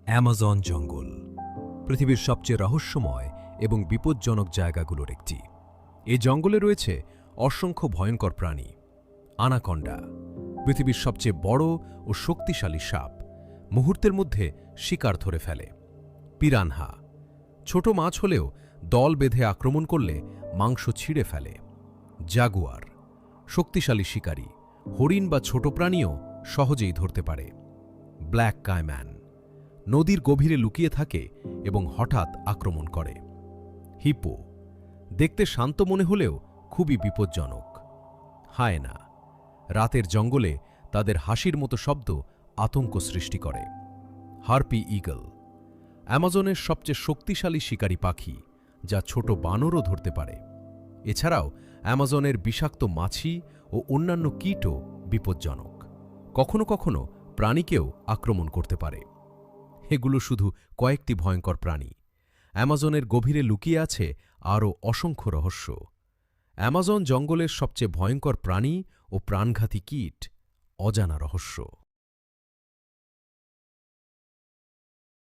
Amazon জঙ্গল পৃথিবীর সবচেয়ে রহস্যময় এবং বিপজ্জনক জায়গাগুলোর একটি। এই জঙ্গলে রয়েছে অসংখ্য ভয়ঙ্কর প্রাণী। আনাকন্ডা, পৃথিবীর সবচেয়ে বড় ও শক্তিশালী সাপ, মুহূর্তের মধ্যে শিকার ধরে ফেলে। পিরানহা, ছোট মাছ হলেও দল বেঁধে আক্রমণ করলে মাংস ছিঁড়ে ফেলে। জাগুয়ার, শক্তিশালী শিকারী, হরিণ বা ছোট প্রাণীও সহজেই ধরতে পারে। ব্ল্যাক কায়ম্যান, নদীর গভীরে লুকিয়ে থাকে এবং হঠাৎ আক্রমণ করে। হিপো, দেখতে শান্ত মনে হলেও খুবই বিপজ্জনক। হায়েনা, রাতের জঙ্গলে তাদের হাসির মতো শব্দ আতঙ্ক সৃষ্টি করে। হার্পি ঈগল, অ্যামাজনের সবচেয়ে শক্তিশালী শিকারী পাখি, যা ছোট বানরও ধরতে পারে। এছাড়াও অ্যামাজনের বিষাক্ত মাছি ও অন্যান্য কীটও বিপজ্জনক, কখনো কখনো প্রাণীকেও আক্রমণ করতে পারে। এগুলো শুধু কয়েকটি ভয়ঙ্কর প্রাণী। অ্যামাজনের গভীরে লুকিয়ে আছে আরও অসংখ্য রহস্য। অ্যামাজন জঙ্গলের সবচেয়ে ভয়ঙ্কর প্রাণী ও প্রাণঘাতী কীট, অজানা রহস্য।